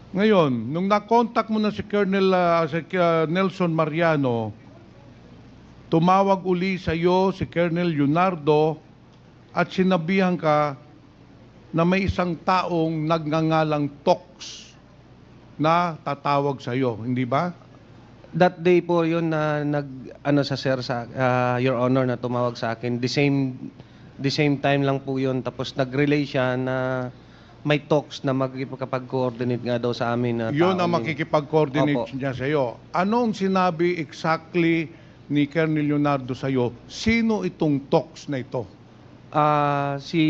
Ngayon, nung na-contact mo na si Nelson Mariano, tumawag uli sa iyo si Colonel Leonardo at sinabihan ka na may isang taong nagngangalang Tox na tatawag sa iyo, hindi ba? That day po yun na ano sa sir, sa Your Honor, na tumawag sa akin. The same time lang po yun. Tapos nag-relay siya na may talks na magkipag-coordinate nga daw sa amin na Yun tao ang ni- makikipag-coordinate Opo. niya sa iyo. Anong sinabi exactly ni Colonel Leonardo sa iyo? Sino itong Tox na ito? Si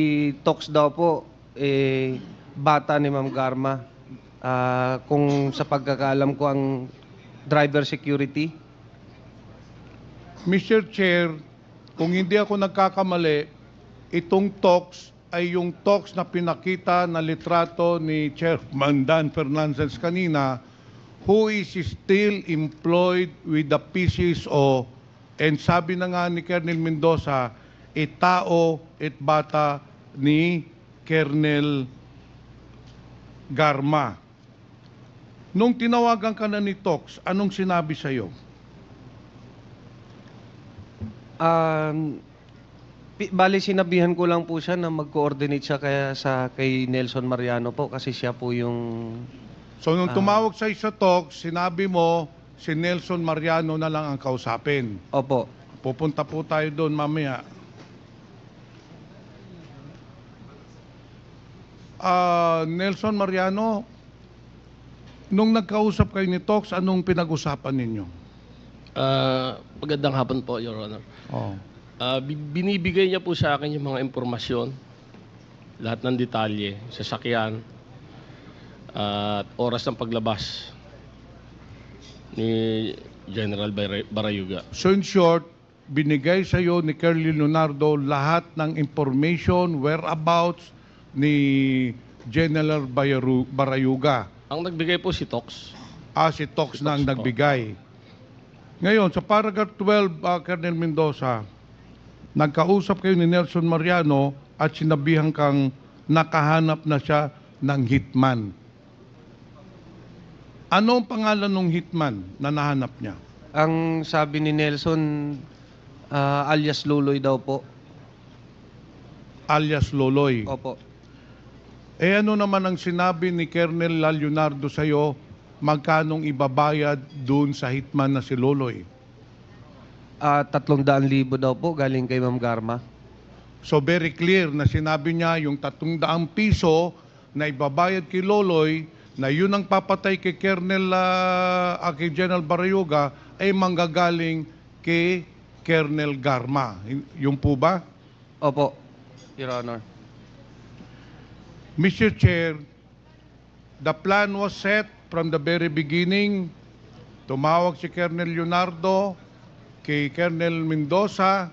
Tox daw po, bata ni Ma'am Garma. Kung sa pagkakaalam ko, ang driver security. Mr. Chair, kung hindi ako nagkakamali, itong Tox ay yung Tox na pinakita na litrato ni Chairman Dan Fernandez kanina, who is still employed with the PCSO, and sabi na nga ni Colonel Mendoza, tao at bata ni Colonel Garma. Nung tinawagan ka na ni Tox, anong sinabi sa iyo? Bali, sinabihan ko lang po siya na mag-coordinate siya kay Nelson Mariano po, kasi siya po yung... So nung tumawag sa isa Tox, sinabi mo si Nelson Mariano na lang ang kausapin. Opo. Pupunta po tayo doon mamaya. Nelson Mariano, nung nagkausap kayo ni Tox, anong pinag-usapan ninyo? Magandang hapon po, Your Honor. Oh. Binibigay niya po sa akin yung mga impormasyon, lahat ng detalye, sasakyan, at oras ng paglabas ni General Barayuga. So in short, binigay sa iyo ni Colonel Leonardo lahat ng information, whereabouts ni General Barayuga. Ang nagbigay po si Tox. Si Tox na ang Tox po. nagbigay. Ngayon, sa paragraph 12, Colonel Mendoza, nagkausap kayo ni Nelson Mariano at sinabihan kang nakahanap na siya ng hitman. Ano ang pangalan ng hitman na nahanap niya? Ang sabi ni Nelson, alias Luloy daw po. Alias Loloy. Opo. Ano naman ang sinabi ni Colonel Leonardo sa iyo, magkanong ibabayad doon sa hitman na si Loloy? 300,000 daw po galing kay Ma'am Garma. So very clear na sinabi niya yung 300 piso na ibabayad kay Loloy, na yun ang papatay kay kay General Barayuga, ay manggagaling kay Colonel Garma. Yung po ba? Opo, Your Honor. Mr. Chair, the plan was set from the very beginning. Tumawag si Colonel Leonardo kay Colonel Mendoza,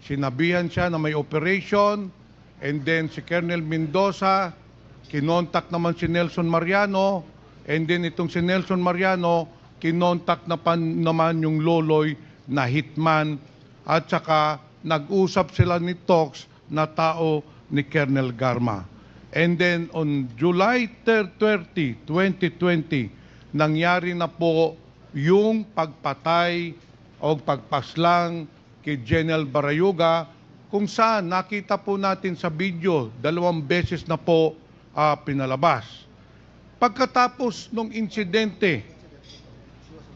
sinabihan siya na may operation, and then si Colonel Mendoza, kinontak naman si Nelson Mariano, and then itong si Nelson Mariano, kinontak naman yung Loloy na hitman, at saka nag-usap sila ni Tox na tao ni Colonel Garma. And then on July 30, 2020, nangyari na po yung pagpatay o pagpaslang kay General Barayuga, kung saan nakita po natin sa video, 2 beses na po pinalabas. Pagkatapos ng insidente,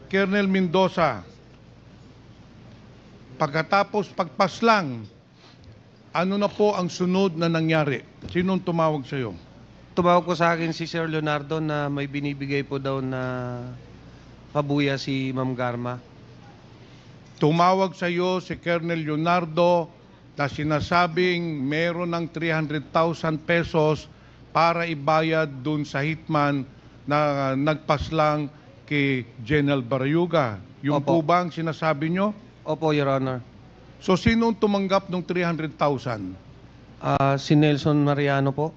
Colonel Mendoza, pagkatapos pagpaslang, ano na po ang sunod na nangyari? Sinong tumawag sa iyo? Tumawag ko sa akin si Sir Leonardo na may binibigay po daw na pabuya si Ma'am Garma. Tumawag sa iyo si Colonel Leonardo na sinasabing meron ng 300,000 pesos para ibayad dun sa hitman na nagpaslang kay General Barayuga. Yung po Opo. ba ang sinasabi nyo? Opo, Your Honor. So sinong tumanggap ng 300,000? Si Nelson Mariano po.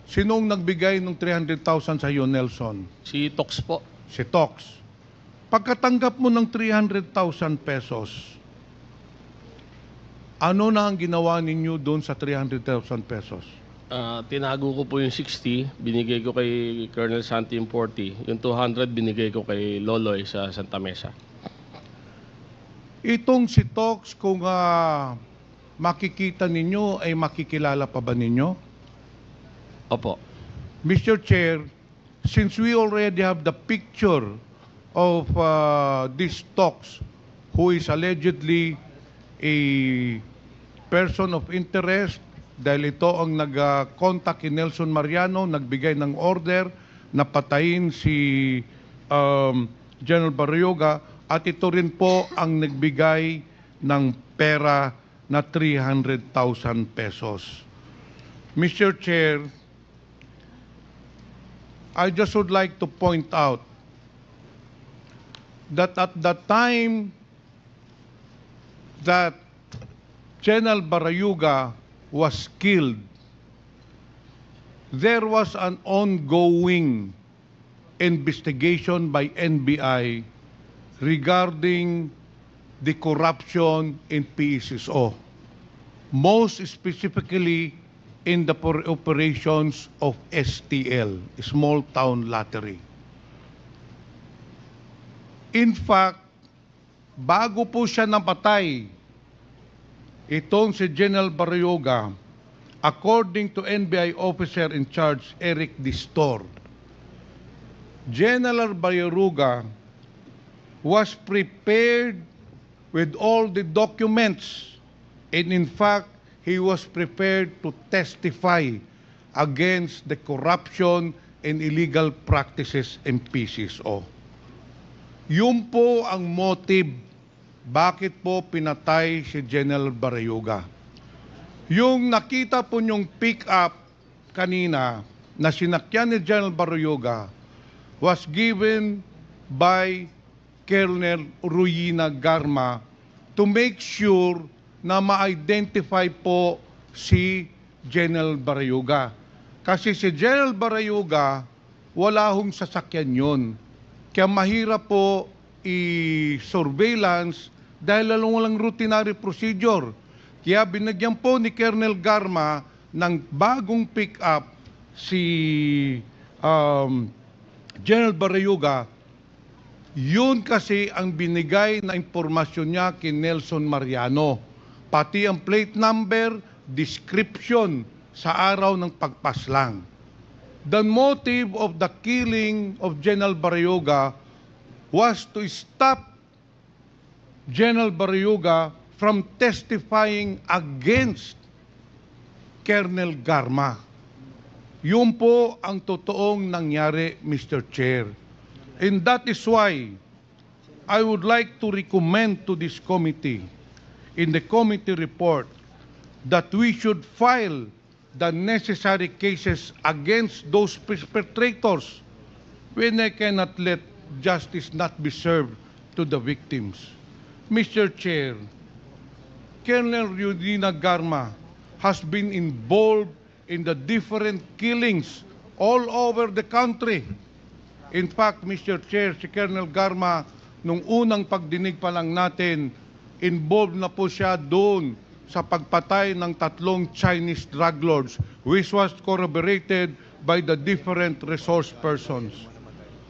Sinong nagbigay ng 300,000 sa iyo, Nelson? Si Tox po. Si Tox. Pagkatanggap mo ng 300,000 pesos, ano na ang ginawa ninyo doon sa 300,000 pesos? Tinago ko po yung 60, binigay ko kay Colonel Santi yung 40. Yung 200 binigay ko kay Loloy sa Santa Mesa. Itong si Tox, kung makikita ninyo, ay makikilala pa ba ninyo? Opo. Mr. Chair, since we already have the picture of this Tox, who is allegedly a person of interest, dahil ito ang nag-contact kay Nelson Mariano, nagbigay ng order na patayin si General Barrioga, at ito rin po ang nagbigay ng pera na 300,000 pesos. Mr. Chair, I just would like to point out that at the time that General Barrioga was killed, there was an ongoing investigation by NBI regarding the corruption in PSSO, most specifically in the operations of STL, Small Town Lottery. In fact, bago po siya napatay, itong si General Barrioga, according to NBI officer in charge, Eric Distor, General Barrioga was prepared with all the documents, and in fact, he was prepared to testify against the corruption and illegal practices in PSSO. Yun po ang motive bakit po pinatay si General Barrioga. Yung nakita po nyong pick-up kanina na sinakyan ni General Barrioga was given by Colonel Ruyina Garma to make sure na ma-identify po si General Barrioga. Kasi si General Barrioga, wala hong sasakyan yun. Kaya mahirap po i-surveillance dahil walang routinary procedure. Kaya binagyan po ni Colonel Garma ng bagong pick-up si General Barrioga. Yun kasi ang binigay na impormasyon niya kay Nelson Mariano. Pati ang plate number, description sa araw ng pagpaslang. The motive of the killing of General Barrioga was to stop General Barrioga from testifying against Colonel Garma. Yun po ang totoong nangyari, Mr. Chair. And that is why I would like to recommend to this committee, in the committee report, that we should file the necessary cases against those perpetrators when I cannot let justice not be served to the victims. Mr. Chair, Colonel Ruyina Garma has been involved in the different killings all over the country. In fact, Mr. Chair, si Colonel Garma, nung unang pagdinig pa lang natin, involved na po siya doon sa pagpatay ng 3 Chinese drug lords, which was corroborated by the different resource persons.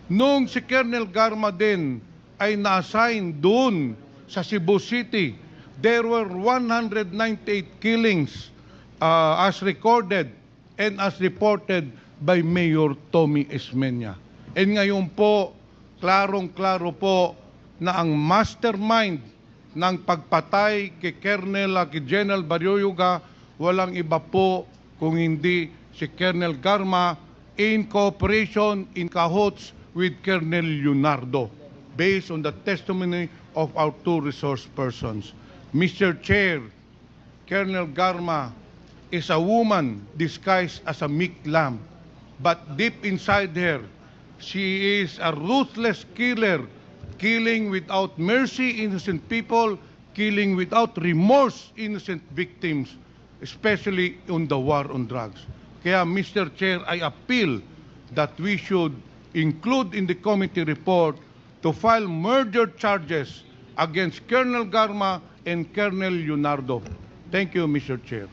Nung si Colonel Garma din ay na-assign doon sa Cebu City, there were 198 killings as recorded and as reported by Mayor Tommy Esmeña. And ngayon po, klarong-klaro po na ang mastermind ng pagpatay kay General Barrioga walang iba po kung hindi si Colonel Garma in cooperation, in cahoots with Colonel Leonardo, based on the testimony of our 2 resource persons. Mr. Chair, Colonel Garma is a woman disguised as a meek lamb, but deep inside her, she is a ruthless killer, killing without mercy innocent people, killing without remorse innocent victims, especially on the war on drugs. Kaya, Mr. Chair, I appeal that we should include in the committee report to file murder charges against Colonel Garma and Colonel Leonardo. Thank you, Mr. Chair.